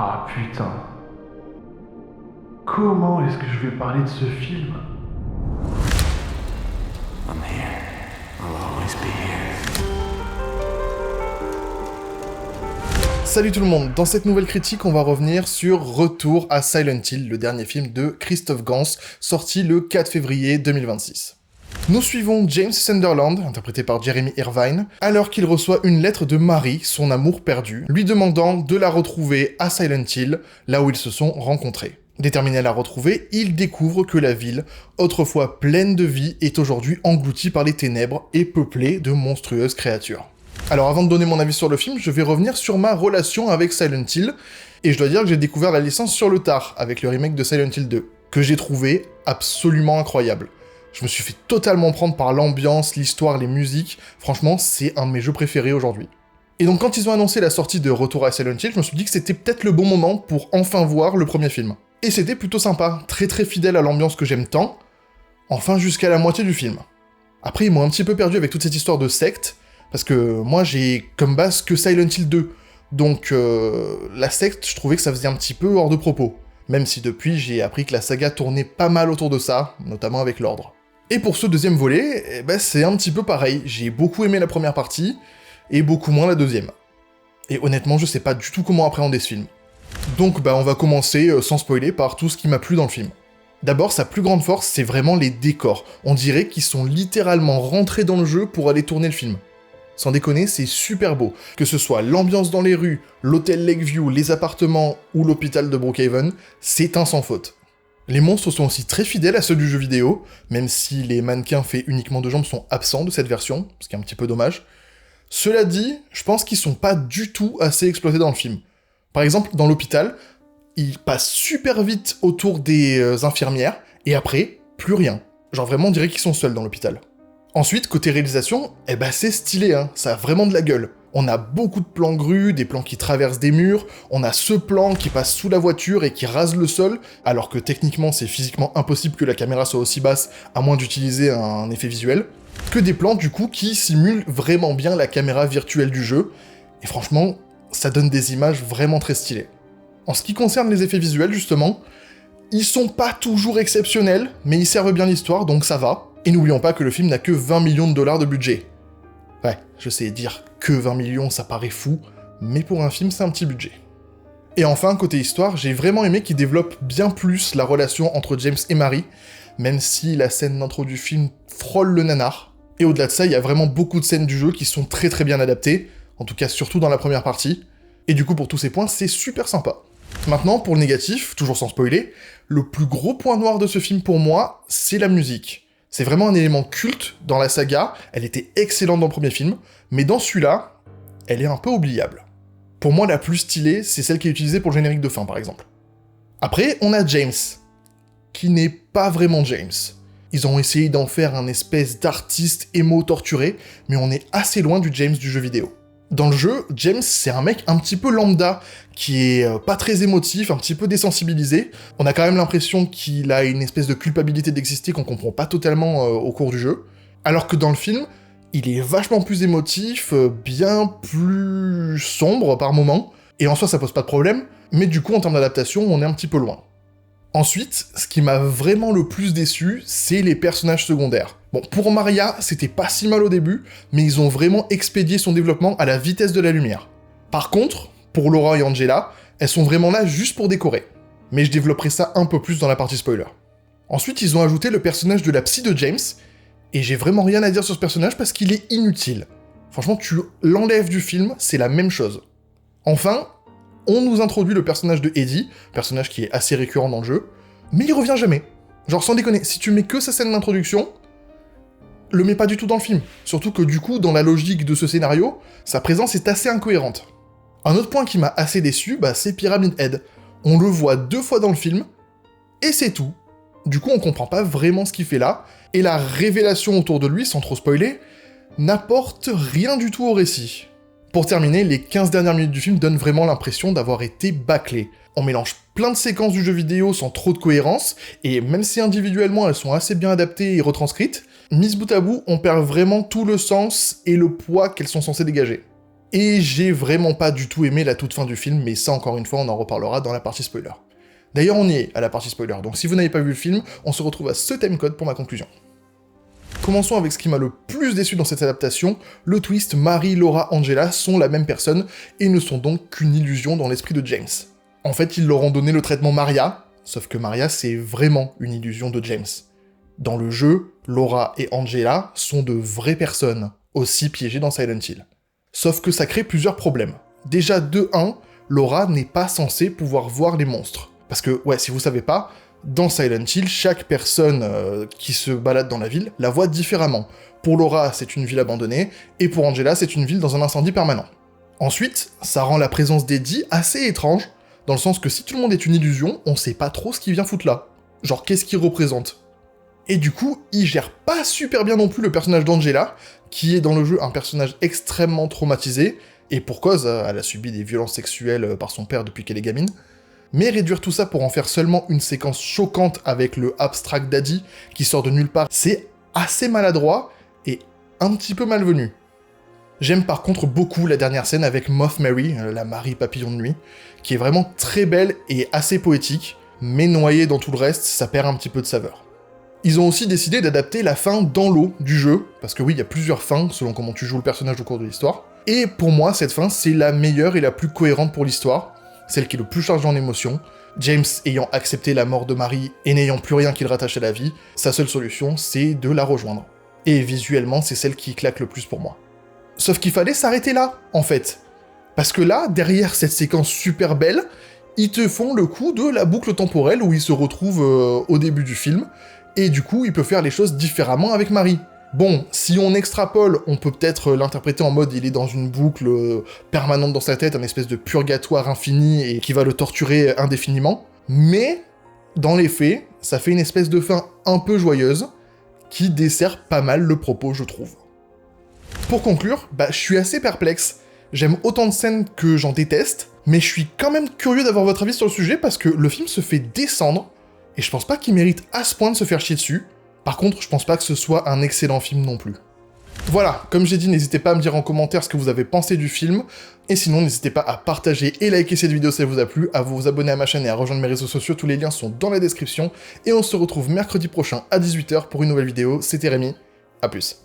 Ah putain. Comment est-ce que je vais parler de ce film? I'm here. I'll always be here. Salut tout le monde, dans cette nouvelle critique, on va revenir sur Retour à Silent Hill, le dernier film de Christophe Gans, sorti le 4 février 2026. Nous suivons James Sunderland, interprété par Jeremy Irvine, alors qu'il reçoit une lettre de Mary, son amour perdu, lui demandant de la retrouver à Silent Hill, là où ils se sont rencontrés. Déterminé à la retrouver, il découvre que la ville, autrefois pleine de vie, est aujourd'hui engloutie par les ténèbres et peuplée de monstrueuses créatures. Alors avant de donner mon avis sur le film, je vais revenir sur ma relation avec Silent Hill, et je dois dire que j'ai découvert la licence sur le tard, avec le remake de Silent Hill 2, que j'ai trouvé absolument incroyable. Je me suis fait totalement prendre par l'ambiance, l'histoire, les musiques, franchement c'est un de mes jeux préférés aujourd'hui. Et donc quand ils ont annoncé la sortie de Retour à Silent Hill, je me suis dit que c'était peut-être le bon moment pour enfin voir le premier film. Et c'était plutôt sympa, très fidèle à l'ambiance que j'aime tant, enfin jusqu'à la moitié du film. Après ils m'ont un petit peu perdu avec toute cette histoire de secte, parce que moi j'ai comme base que Silent Hill 2, donc la secte je trouvais que ça faisait un petit peu hors de propos, même si depuis j'ai appris que la saga tournait pas mal autour de ça, notamment avec l'ordre. Et pour ce deuxième volet, c'est un petit peu pareil, j'ai beaucoup aimé la première partie, et beaucoup moins la deuxième. Et honnêtement je sais pas du tout comment appréhender ce film. Donc on va commencer, sans spoiler, par tout ce qui m'a plu dans le film. D'abord, sa plus grande force, c'est vraiment les décors. On dirait qu'ils sont littéralement rentrés dans le jeu pour aller tourner le film. Sans déconner, c'est super beau. Que ce soit l'ambiance dans les rues, l'hôtel Lakeview, les appartements ou l'hôpital de Brookhaven, c'est un sans faute. Les monstres sont aussi très fidèles à ceux du jeu vidéo, même si les mannequins faits uniquement de jambes sont absents de cette version, ce qui est un petit peu dommage. Cela dit, je pense qu'ils sont pas du tout assez exploités dans le film. Par exemple, dans l'hôpital, ils passent super vite autour des infirmières, et après, plus rien. Genre vraiment, on dirait qu'ils sont seuls dans l'hôpital. Ensuite, côté réalisation, c'est stylé, hein, ça a vraiment de la gueule. On a beaucoup de plans grus, des plans qui traversent des murs, on a ce plan qui passe sous la voiture et qui rase le sol, alors que techniquement c'est physiquement impossible que la caméra soit aussi basse, à moins d'utiliser un effet visuel, que des plans du coup qui simulent vraiment bien la caméra virtuelle du jeu, et franchement, ça donne des images vraiment très stylées. En ce qui concerne les effets visuels justement, ils sont pas toujours exceptionnels, mais ils servent bien l'histoire, donc ça va. Et n'oublions pas que le film n'a que 20 millions de dollars de budget. Ouais, je sais, dire que 20 millions, ça paraît fou, mais pour un film, c'est un petit budget. Et enfin, côté histoire, j'ai vraiment aimé qu'il développe bien plus la relation entre James et Mary, même si la scène d'intro du film frôle le nanar. Et au-delà de ça, il y a vraiment beaucoup de scènes du jeu qui sont très bien adaptées, en tout cas surtout dans la première partie, et du coup pour tous ces points, c'est super sympa. Maintenant, pour le négatif, toujours sans spoiler, le plus gros point noir de ce film pour moi, c'est la musique. C'est vraiment un élément culte dans la saga, elle était excellente dans le premier film, mais dans celui-là, elle est un peu oubliable. Pour moi, la plus stylée, c'est celle qui est utilisée pour le générique de fin, par exemple. Après, on a James, qui n'est pas vraiment James. Ils ont essayé d'en faire un espèce d'artiste émo torturé, mais on est assez loin du James du jeu vidéo. Dans le jeu, James, c'est un mec un petit peu lambda, qui est pas très émotif, un petit peu désensibilisé. On a quand même l'impression qu'il a une espèce de culpabilité d'exister qu'on comprend pas totalement au cours du jeu. Alors que dans le film, il est vachement plus émotif, bien plus sombre par moments, et en soi ça pose pas de problème, mais du coup en termes d'adaptation, on est un petit peu loin. Ensuite, ce qui m'a vraiment le plus déçu, c'est les personnages secondaires. Bon, pour Maria, c'était pas si mal au début, mais ils ont vraiment expédié son développement à la vitesse de la lumière. Par contre, pour Laura et Angela, elles sont vraiment là juste pour décorer. Mais je développerai ça un peu plus dans la partie spoiler. Ensuite, ils ont ajouté le personnage de la psy de James, et j'ai vraiment rien à dire sur ce personnage parce qu'il est inutile. Franchement, tu l'enlèves du film, c'est la même chose. Enfin, on nous introduit le personnage de Eddie, personnage qui est assez récurrent dans le jeu, mais il revient jamais. Genre sans déconner, si tu mets que sa scène d'introduction, le mets pas du tout dans le film. Surtout que du coup, dans la logique de ce scénario, sa présence est assez incohérente. Un autre point qui m'a assez déçu, c'est Pyramid Head. On le voit 2 fois dans le film, et c'est tout. Du coup, on comprend pas vraiment ce qu'il fait là, et la révélation autour de lui, sans trop spoiler, n'apporte rien du tout au récit. Pour terminer, les 15 dernières minutes du film donnent vraiment l'impression d'avoir été bâclées. On mélange plein de séquences du jeu vidéo sans trop de cohérence, et même si individuellement elles sont assez bien adaptées et retranscrites, mises bout à bout, on perd vraiment tout le sens et le poids qu'elles sont censées dégager. Et j'ai vraiment pas du tout aimé la toute fin du film, mais ça encore une fois on en reparlera dans la partie spoiler. D'ailleurs on y est à la partie spoiler, donc si vous n'avez pas vu le film, on se retrouve à ce timecode pour ma conclusion. Commençons avec ce qui m'a le plus déçu dans cette adaptation, le twist Marie, Laura, Angela sont la même personne et ne sont donc qu'une illusion dans l'esprit de James. En fait, ils leur ont donné le traitement Maria, sauf que Maria c'est vraiment une illusion de James. Dans le jeu, Laura et Angela sont de vraies personnes, aussi piégées dans Silent Hill. Sauf que ça crée plusieurs problèmes. Déjà, de 1, Laura n'est pas censée pouvoir voir les monstres. Parce que, ouais, si vous savez pas, dans Silent Hill, chaque personne qui se balade dans la ville la voit différemment. Pour Laura, c'est une ville abandonnée, et pour Angela, c'est une ville dans un incendie permanent. Ensuite, ça rend la présence d'Eddie assez étrange, dans le sens que si tout le monde est une illusion, on sait pas trop ce qu'il vient foutre là. Genre, qu'est-ce qu'il représente? Et du coup, il gère pas super bien non plus le personnage d'Angela, qui est dans le jeu un personnage extrêmement traumatisé, et pour cause, elle a subi des violences sexuelles par son père depuis qu'elle est gamine. Mais réduire tout ça pour en faire seulement une séquence choquante avec le Abstract Daddy qui sort de nulle part, c'est assez maladroit et un petit peu malvenu. J'aime par contre beaucoup la dernière scène avec Moth Mary, la Marie papillon de nuit, qui est vraiment très belle et assez poétique, mais noyée dans tout le reste, ça perd un petit peu de saveur. Ils ont aussi décidé d'adapter la fin dans l'eau du jeu, parce que oui, il y a plusieurs fins selon comment tu joues le personnage au cours de l'histoire, et pour moi, cette fin, c'est la meilleure et la plus cohérente pour l'histoire, celle qui est le plus chargée en émotions. James ayant accepté la mort de Marie et n'ayant plus rien qui le rattache à la vie, sa seule solution, c'est de la rejoindre. Et visuellement, c'est celle qui claque le plus pour moi. Sauf qu'il fallait s'arrêter là, en fait. Parce que là, derrière cette séquence super belle, ils te font le coup de la boucle temporelle où ils se retrouvent au début du film, et du coup, il peut faire les choses différemment avec Marie. Bon, si on extrapole, on peut peut-être l'interpréter en mode il est dans une boucle permanente dans sa tête, un espèce de purgatoire infini et qui va le torturer indéfiniment, mais dans les faits, ça fait une espèce de fin un peu joyeuse qui dessert pas mal le propos, je trouve. Pour conclure, je suis assez perplexe. J'aime autant de scènes que j'en déteste, mais je suis quand même curieux d'avoir votre avis sur le sujet parce que le film se fait descendre, et je pense pas qu'il mérite à ce point de se faire chier dessus. Par contre, je pense pas que ce soit un excellent film non plus. Voilà, comme j'ai dit, n'hésitez pas à me dire en commentaire ce que vous avez pensé du film, et sinon n'hésitez pas à partager et liker cette vidéo si elle vous a plu, à vous abonner à ma chaîne et à rejoindre mes réseaux sociaux, tous les liens sont dans la description, et on se retrouve mercredi prochain à 18 h pour une nouvelle vidéo, c'était Rémi, à plus.